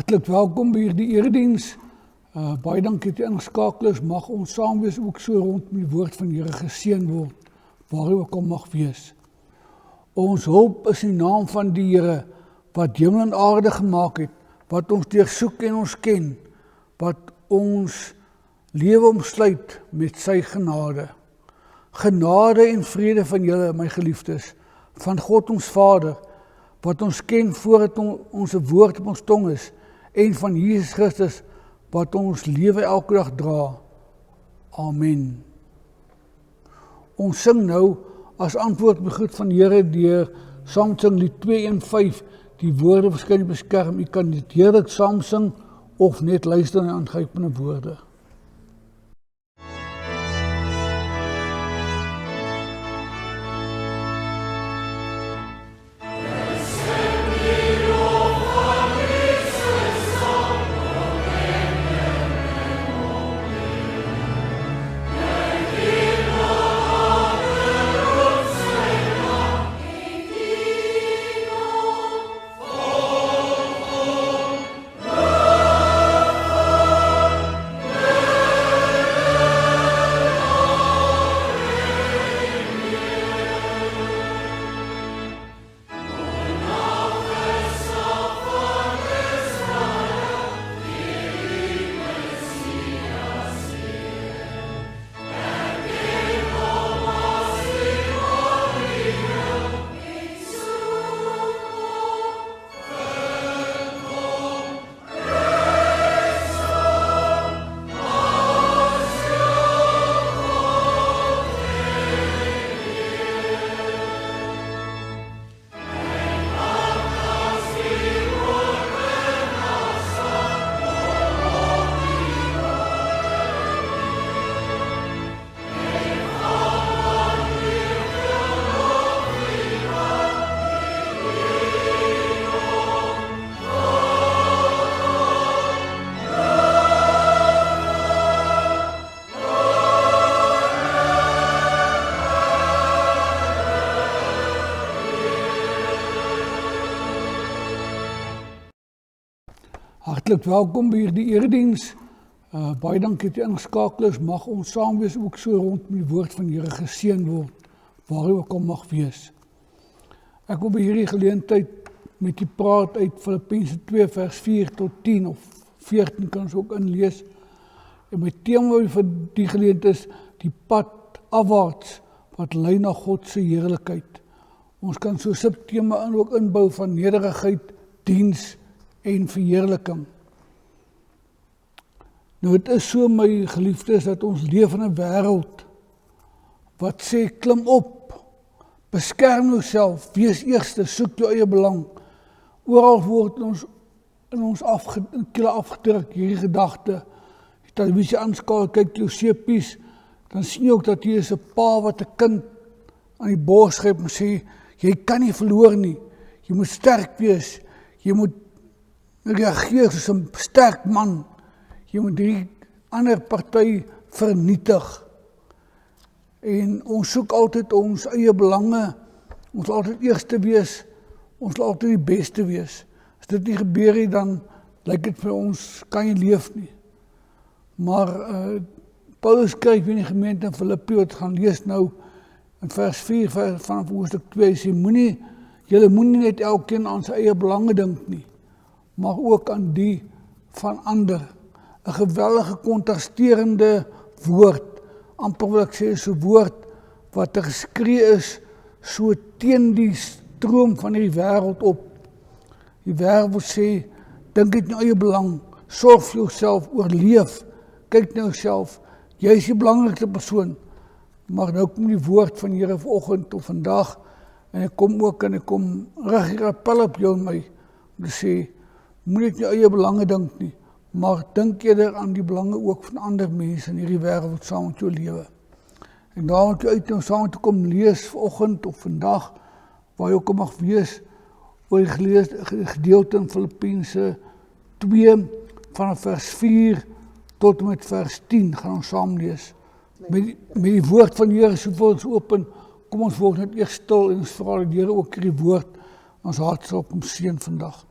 Hartlik welkom by hierdie erediens. Baie dankie dat jy ingeskakel is. Mag ons saam wees ook so rondom die woord van die Here geseën word, waar hy ook al mag wees. Ons hulp is in die naam van die Here, wat hemel en aarde gemaak het, wat ons deursoek en ons ken, wat ons lewe omsluit met sy genade. Genade en vrede van julle, my geliefdes, van God ons Vader, wat ons ken voordat ons woord op ons tong is, en van Jesus Christus, wat ons lewe elke dag dra. Amen. Ons sing nou as antwoord op die goed van die Here deur saam sing lied 215, die woorde verskyn op die skerm. U kan dit heerlik saam sing of net luister na aangrypende woorde. Hartlik welkom by hierdie erediens. Baie dankie dat jy ingeskakel is. Mag ons saam wees ook so rondom die woord van die Here geseën word, waar hy ook al mag wees. Ek wil by hierdie geleentheid met u praat uit Filippense 2 vers 4 tot 10 of 14 kan ons ook inlees. En my tema vir die geleentheid is die pad afwaarts wat lei na God se heerlikheid. Ons kan so 'n subtema ook inbou van nederigheid, diens en verheerliking. Nou het is so, my geliefdes, dat ons leef in 'n wêreld wat sê klim op, beskerm jouself, wees eerste, soek jou eie belang. Oral word ons in ons kille afgedruk hierdie gedagte. Die televisie aanskakel, kyk jou sepies, dan sien jy ook dat hier is 'n pa wat 'n kind aan die bors gryp en sê, jy kan nie verloor nie, jy moet sterk wees, jy moet reageer soos 'n sterk man. Jy moet die ander party vernietig. En ons soek altyd ons eie belange. Ons wil altyd eerste wees. Ons wil altyd die beste wees. As dit nie gebeur nie, dan lyk dit vir ons, kan jy leef nie. Maar Paulus skryf in die gemeente in Filippi, wat gaan lees nou in vers 4 van hoofstuk 2, sê, julle moenie net elkeen aan sy eie belange dink nie, maar ook aan die van ander. 'n geweldige kontrasterende woord, amper wil ek sê, so woord wat geskree is, so teen die stroom van die wêreld op. Die wêreld sê, dink net aan eie belang, sorg vir jouself, oorleef, kyk na jouself, jy is die belangrikste persoon. Maar nou kom die woord van die Here vanoggend of vandag, en ek kom rig hier appel op jou en my, om te sê, moet net jou eie belange dink nie, maar dink eerder aan die belange ook van ander mense in hierdie wêreld wat saam met jou lewe. En daarom het jy uit om saam te kom lees vanoggend of vandag, waar jy ook mag wees, oor die gedeelte in Filippense 2 van vers 4 tot en met vers 10 gaan ons saam lees. Met die woord van die Here so voor ons open, kom ons word net eers stil en ons vra die Here ook die woord, ons hart sal op hom seën vandag.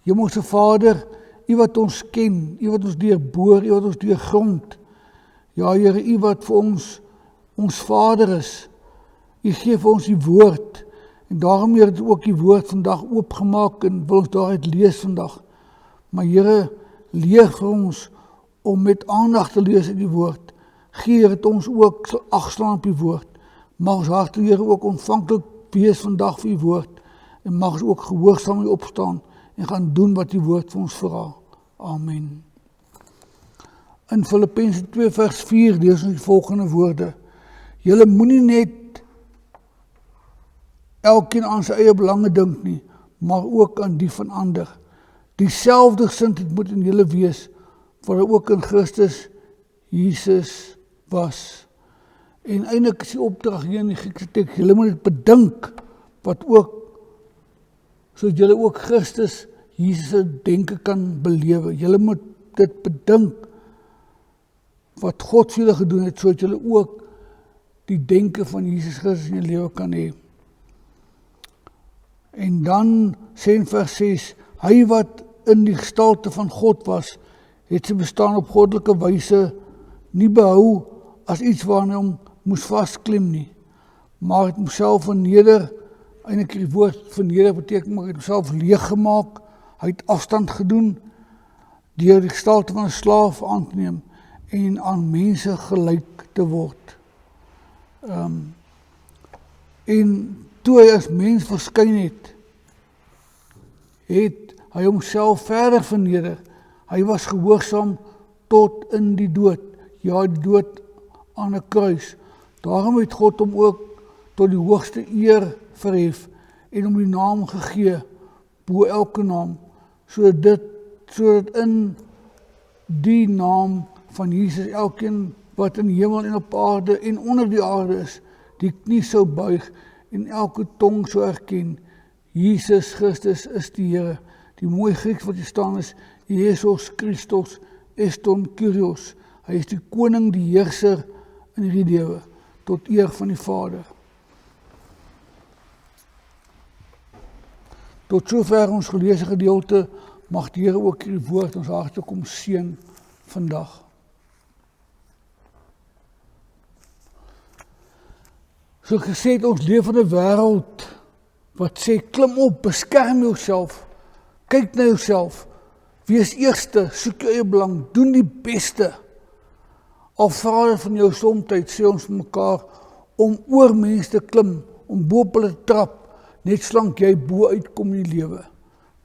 Hemelse Vader, U wat ons ken, U wat ons deurboor, U wat ons deurgrond. Ja, Here, U wat vir ons Vader is. U gee vir ons die woord, en daarom het U ook die woord vandag oopgemaak, en wil ons daaruit lees vandag. Maar Here, leer vir ons, om met aandag te lees in die woord. Gee dat ons ook sal agslaan op die woord. Mag ons harte, Here, ook ontvanklik wees vandag vir die woord, en mag ons ook gehoorsaam opstaan, en gaan doen wat die woord vir ons vra. Amen. In Filippense 2 vers 4 lees ons die volgende woorde. Julle moenie net elkeen aan sy eie belange dink nie, maar ook aan die van ander. Dieselfde gesindheid moet in julle wees, wat hy ook in Christus Jesus was. En eintlik is die opdrag hier in die Griekse teks, julle moet dit bedink, wat ook, sodat julle ook Christus Jesus denke kan belewe. Julle moet dit bedink, wat God vir julle gedoen het, sodat julle ook die denke van Jesus Christus in julle lewe kan hê. En dan sê in vers 6, hy wat in die gestalte van God was, het sy bestaan op goddelike wyse nie behou as iets waarna hy hom moes vasklem nie, maar het homself verneder, eintlik die woord verneder beteken, maar het homself leeggemaak, hy het afstand gedoen, deur die gestalte van 'n slaaf aan te neem, en aan mense gelyk te word. En toe hy as mens verskyn het hy homself verder verneder. Hy was gehoorsaam tot in die dood. Ja, die dood aan 'n kruis. Daarom het God hom ook tot die hoogste eer verhef en hom die naam gegee bo elke naam, sodat in die naam van Jesus elkeen wat in die hemel en op aarde en onder die aarde is, die knie sou buig en elke tong sou erken, Jesus Christus is die Here. Die mooi Grieks wat hier staan is, Jesus Christus eston Kyrios. Hy is die koning, die heerser in hierdie lewe, tot eer van die Vader. Tot sover ons geleesde gedeelte, mag die Here ook hierdie woord ons harte kom seën vandag. So gesê het, ons leef in 'n wêreld wat sê, klim op, beskerm jouself, kyk na jouself, wees eerste, soek jou eie belang, doen die beste. Al vra van jou somtyd, sê ons vir mekaar, om oor mense te klim, om bo op hulle te trap, net slank jy bo uitkom in die lewe.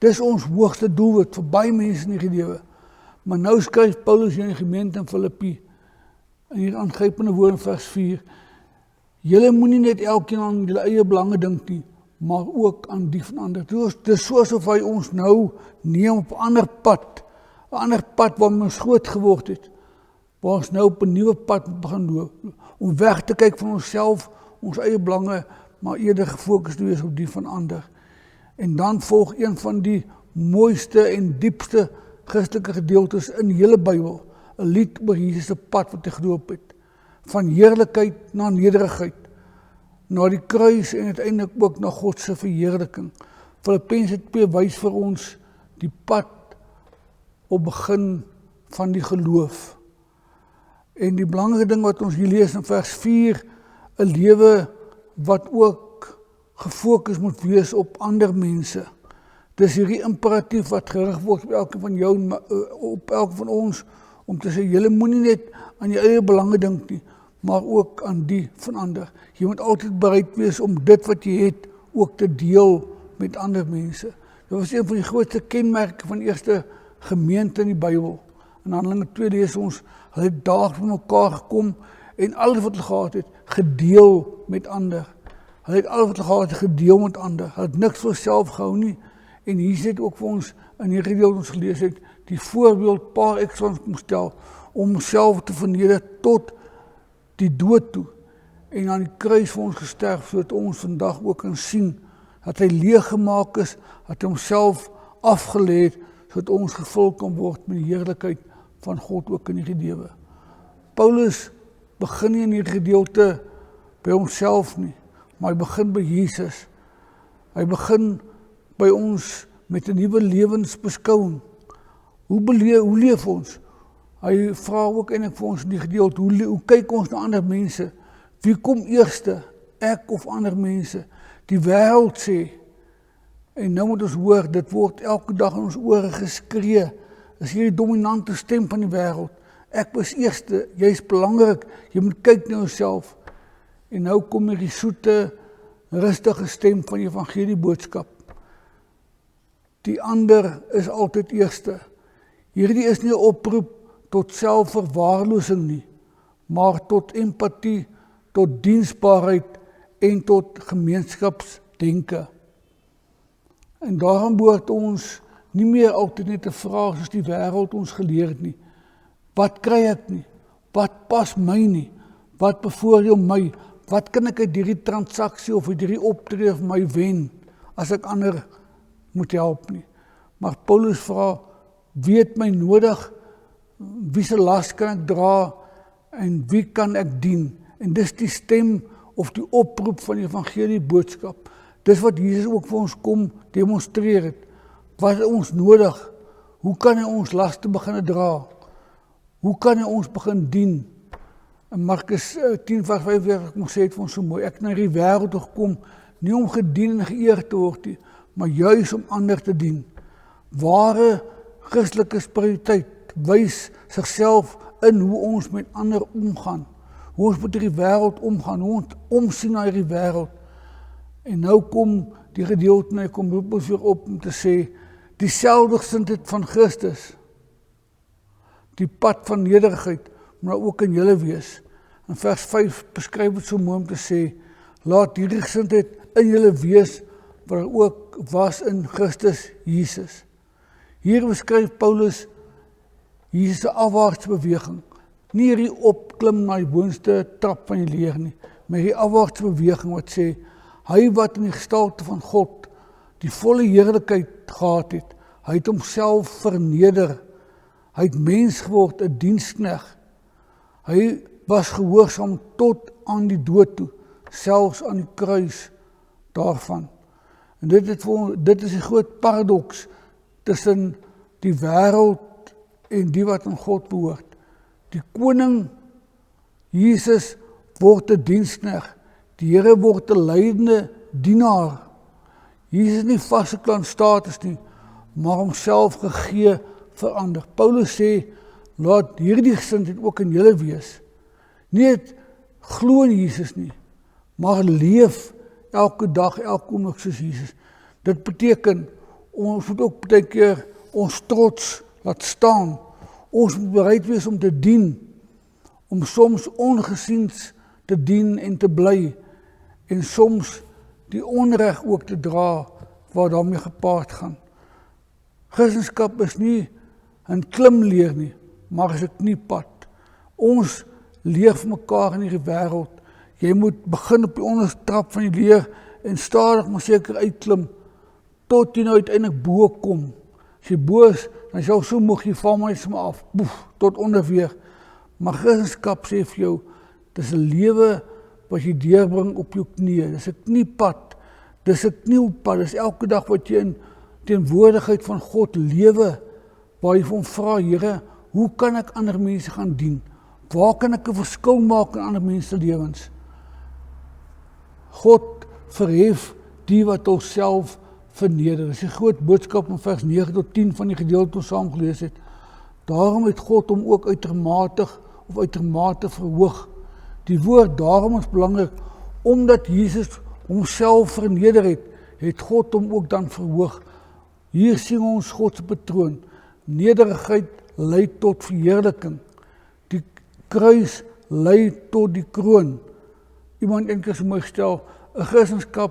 Dis ons hoogste doelwit vir baie mense in die lewe. Maar nou skryf Paulus hier in die gemeente in Filippi, in hier aangrypende woord in vers 4, julle moenie net elkeen aan julle eie belange dink nie, maar ook aan die van ander. Dis soos hy ons nou neem op 'n ander pad waar ons groot geword het, waar ons nou op 'n nuwe pad begin loop, om weg te kyk van onsself, ons eie belange, maar eerder gefokus te wees op die van ander. En dan volg een van die mooiste en diepste Christelike gedeeltes in die hele Bybel, 'n lied oor Jesus se pad wat hy geloop het, van heerlikheid na nederigheid, na die kruis en uiteindelik ook na God se verheerliking. Filippense 2 wys vir ons die pad op begin van die geloof. En die belangrike ding wat ons hier lees in vers 4, 'n lewe wat ook gefokus moet wees op ander mense. Dis hierdie imperatief wat gerig word op elke van jou, op elke van ons, om te sê, julle moenie net aan jou eie belange dink nie, maar ook aan die van ander. Jy moet altyd bereid wees om dit wat jy het ook te deel met ander mense. Dit was een van die grootste kenmerke van die eerste gemeente in die Bybel. In Handelinge 2 lees ons, hulle het daagliks met mekaar gekom en alles wat hulle gehad het, gedeel met ander. Hulle het alles wat hulle gehad het, gedeel met ander. Hulle het niks vir self gehou nie. En hier het ook vir ons, in die gedeelte ons gelees het, die voorbeeld paar excellence kom stel, om homself te verneder tot die dood toe, en aan die kruis vir ons gesterf, sodat ons vandag ook kan sien, dat hy leeggemaak is, dat hy homself afgelê het, sodat ons gevul kan word met die heerlikheid van God ook in die lewe. Paulus begin nie in die gedeelte by homself nie, maar hy begin by Jesus. Hy begin by ons met 'n nuwe lewensbeskouing. Hoe leef ons? Hy vra ook eintlik vir ons in die gedeelte, hoe kyk ons na ander mense? Wie kom eerste? Ek of ander mense? Die wêreld sê, en nou moet ons hoor, dit word elke dag in ons ore geskree, is hierdie dominante stem van die wêreld. Ek was eerste, jy's belangrik, jy moet kyk na jouself. En nou kom hierdie soete, rustige stem van die evangelie boodskap. Die ander is altyd eerste. Hierdie is nie 'n oproep tot selfverwaarlosing nie, maar tot empatie, tot diensbaarheid en tot gemeenskapsdenke. En daarom behoort ons nie meer altyd net te vra soos die wêreld ons geleer het nie. Wat kry ek nie? Wat pas my nie? Wat bevoordeel my? Wat kan ek uit hierdie transaksie of uit hierdie optrede vir my wen as ek ander moet help nie? Maar Paulus vra, wie het my nodig? Wie se las kan ek dra? En wie kan ek dien? En dis die stem of die oproep van die evangelie boodskap. Dis wat Jesus ook vir ons kom demonstreer het. Wat het ons nodig? Hoe kan hy ons laste begin dra? Hoe kan hy ons begin dien? En Markus 10 vers 45 moet sê het vir ons so mooi, ek na die wêreld toe gekom, nie om gedien en geëer te word nie, maar juis om ander te dien. Ware Christelike spiritualiteit wys sigself in hoe ons met ander omgaan, hoe ons met hierdie wêreld omgaan, hoe ons omsien na hierdie wêreld. En nou kom die gedeelte, en hy kom roep ons weer op om te sê, dieselfde gesindheid van Christus, die pad van nederigheid, maar ook in julle wees. In vers 5 beskryf het so mooi om te sê, laat hierdie gesindheid in julle wees, wat er ook was in Christus Jesus. Hier beskryf Paulus Jesus se afwaartse beweging, nie hierdie opklim na die boonste trap van die leer nie, maar hierdie afwaartse beweging wat sê, hy wat in die gestalte van God die volle heerlikheid gehad het, hy het homself verneder, hy het mens geword, 'n diensknegt. Hy was gehoorsaam tot aan die dood toe, selfs aan die kruis daarvan. En dit is die groot paradoks tussen die wêreld en die wat aan God behoort. Die koning Jesus word 'n diensknegt, die Here word 'n lydende dienaar. Jesus is nie vasgeklamp aan status nie, maar homself gegee verander. Paulus sê, laat hierdie gesindheid ook in julle wees. Nie net glo in Jesus nie, maar leef elke dag, elke oomblik soos Jesus. Dit beteken, ons moet ook baie keer ons trots laat staan. Ons moet bereid wees om te dien, om soms ongesiens te dien en te bly, en soms die onreg ook te dra, wat daarmee gepaard gaan. Christendom is nie 'n klimleer nie, maar is 'n kniepad. Ons leer vir mekaar in hierdie wêreld. Jy moet begin op die onderste trap van die leer en stadig maar seker uitklim tot jy nou uiteindelik bo kom. As jy bo is, dan sal so moeg jy val maar net sommer af, boef, tot onder weer. Maar Christendom sê vir jou, dis 'n lewe wat jy deurbring op jou knieë. Dis 'n kniepad. Dis 'n knielpad. Dis elke dag wat jy in teenwoordigheid van God lewe, waar jy vir hom vra, Here, hoe kan ek ander mense gaan dien? Waar kan ek 'n verskil maak in ander mense lewens? God verhef die wat homself verneder. Dis 'n groot boodskap in vers 9 tot 10 van die gedeelte wat ons saam gelees het. Daarom het God hom ook uitermate verhoog. Die woord daarom is belangrik, omdat Jesus homself verneder het, het God hom ook dan verhoog. Hier sien ons God se patroon. Nederigheid lei tot verheerliking. Die kruis lei tot die kroon. Iemand eendag so mooi gestel, 'n Christendom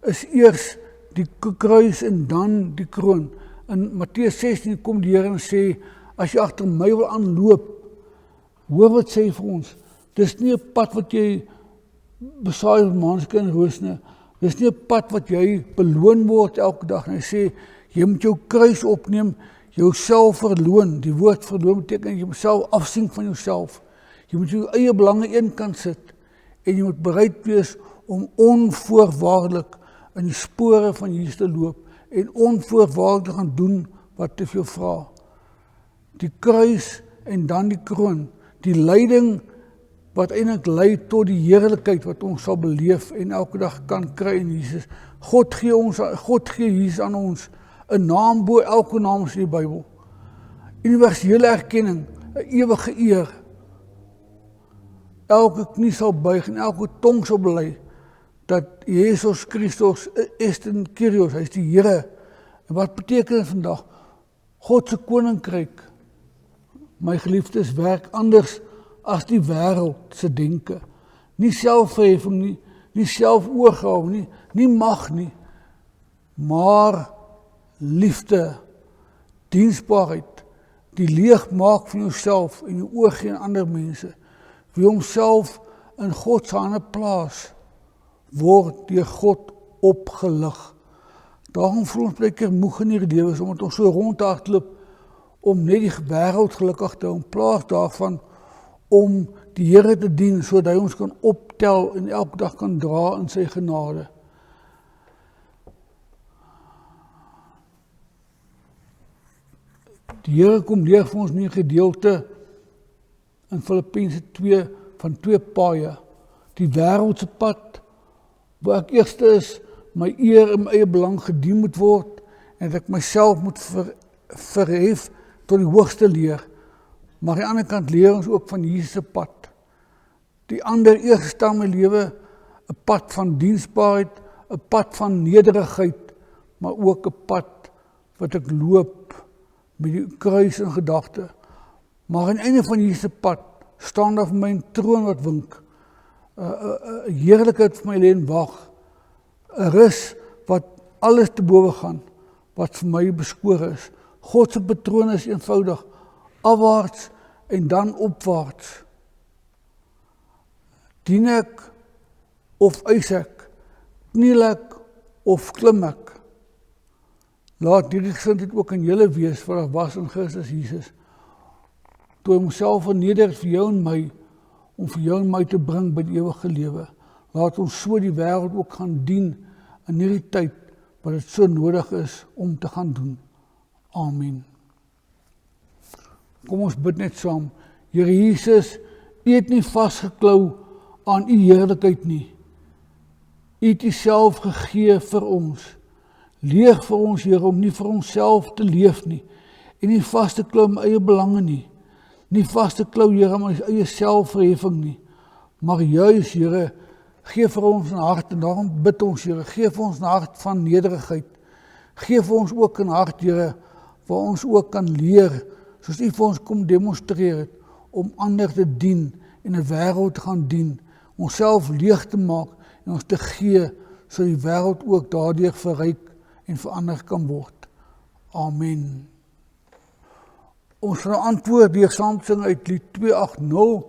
is eers die kruis en dan die kroon. In Matteus 16 kom die Here en sê, as jy agter my wil aanloop, hoor wat sê vir ons, dis nie 'n pad wat jy besaai met maanske en roos nie, dis nie 'n pad wat jy beloon word elke dag, en hy sê, jy moet jou kruis opneem, jouself verloon. Die woord verloon beteken jy moet self afsien van jouself. Jy moet jou eie belange eenkant sit en jy moet bereid wees om onvoorwaardelik in die spore van Jesus te loop en onvoorwaardelik te gaan doen wat hy vir jou vra. die kruis en dan die kroon, die lyding wat eintlik lei tot die heerlikheid wat ons sal beleef en elke dag kan kry in Jesus. God gee Jesus aan ons 'n naam bo elke naam in die Bybel. Universele erkenning, 'n ewige eer. Elke knie sal buig en elke tong sal bely dat Jesus Christus is die Kyrios, hy is die Here. En wat beteken dit vandag? God se koninkryk, my geliefdes, werk anders as die wêreld se denke. Nie selfverheffing nie, nie selfoorgawe nie, nie mag nie, maar liefde, diensbaarheid, die leegmaak van jouself en jou oor geen ander mense. Wie homself in God se hande plaas, word deur God opgelig. Daarom voel ons baie keer moeg in hierdie lewe, omdat ons so rondhardloop om net die wêreld gelukkig te hou, in plaas daarvan om die Here te dien, sodat hy ons kan optel en elke dag kan dra in sy genade. Die Here kom leer vir ons in 'n gedeelte in Filippense 2 van 2 paaie. Die wêreldse pad, waar ek eerste is, my eer en my eie belang gedien moet word, en dat ek myself moet verhef tot die hoogste leer. Maar aan die ander kant leer ons ook van Jesus se pad. Die ander eerste in my lewe, 'n pad van diensbaarheid, 'n pad van nederigheid, maar ook 'n pad wat ek loop met die kruis in gedagte. Maar aan die einde van Jesus se pad staan daar vir my 'n troon wat wink. 'n Heerlikheid vir my lê en wag. 'n Rus wat alles te bowe gaan, wat vir my beskore is. God se patroon is eenvoudig, afwaarts en dan opwaarts. Dien ek of eis ek, kniel ek of klim ek. Laat hierdie gesindheid ook in julle wees wat daar was in Christus Jesus, toe hy homself verneder vir jou en my, om vir jou en my te bring by die ewige lewe. Laat ons so die wêreld ook gaan dien in hierdie tyd wat dit so nodig is om te gaan doen. Amen. Kom ons bid net saam. Here Jesus, U het nie vasgeklou aan U heerlikheid nie. U het Uself gegee vir ons. Leer vir ons, Here, om nie vir onsself te leef nie, en nie vas te klou my eie belange nie. Nie vas te klou, Here, my eie selfverheffing nie. Maar juis, Here, gee vir ons 'n hart, en daarom bid ons, Here, gee vir ons 'n hart van nederigheid. Gee vir ons ook 'n hart, Here, waar ons ook kan leer, soos U vir ons kom demonstreer het, om ander te dien en 'n wêreld te gaan dien, onsself leeg te maak en ons te gee, sodat die wêreld ook daardeur verryk en verander kan word. Amen. Ons gaan antwoord deur saam te sing uit lied 280,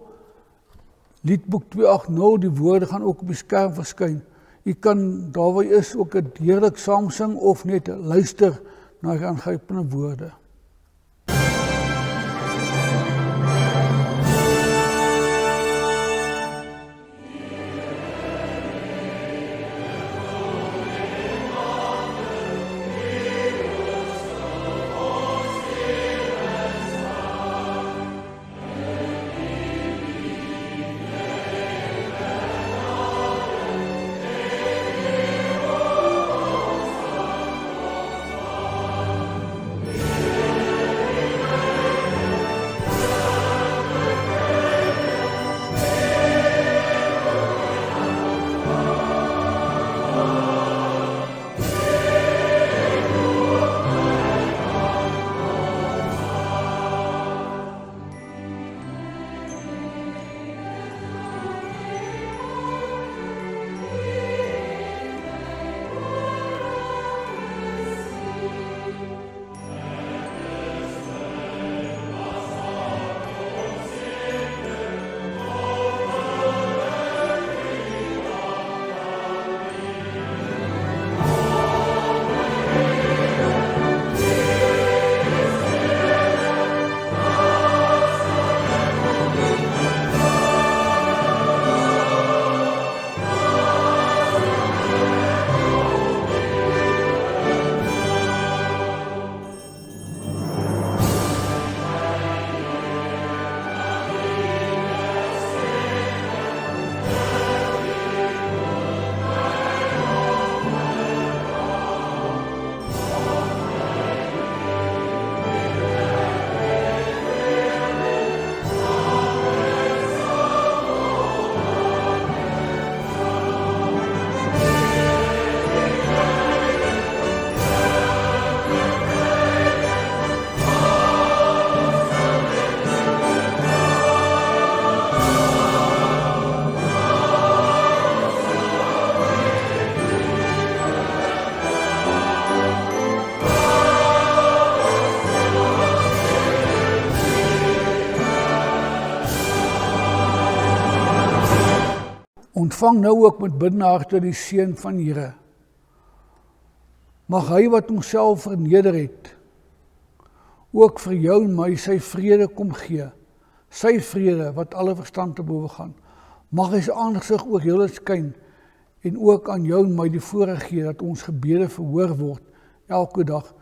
liedboek 280, die woorde gaan ook op die skerm verskyn. U kan daar waar jy is ook dit heerlik saam sing of net luister na die aangrypende woorde. Ontvang nou ook met bidende harte die seën van die Here. Mag hy wat homself verneder het, ook vir jou en my sy vrede kom gee. Sy vrede wat alle verstand te bowe gaan. Mag hy sy aangesig oor heel skyn en ook aan jou en my die voorreg gee dat ons gebede verhoor word elke dag.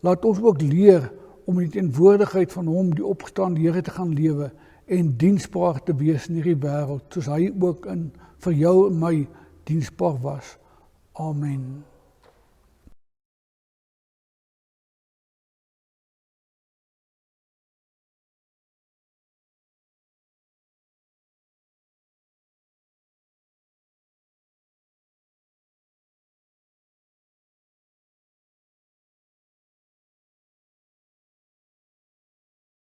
Laat ons ook leer om in die teenwoordigheid van hom, die opgestaande Here, te gaan lewe en diensbaar te wees in hierdie wêreld, soos hy ook vir jou en my diensbaar was. Amen.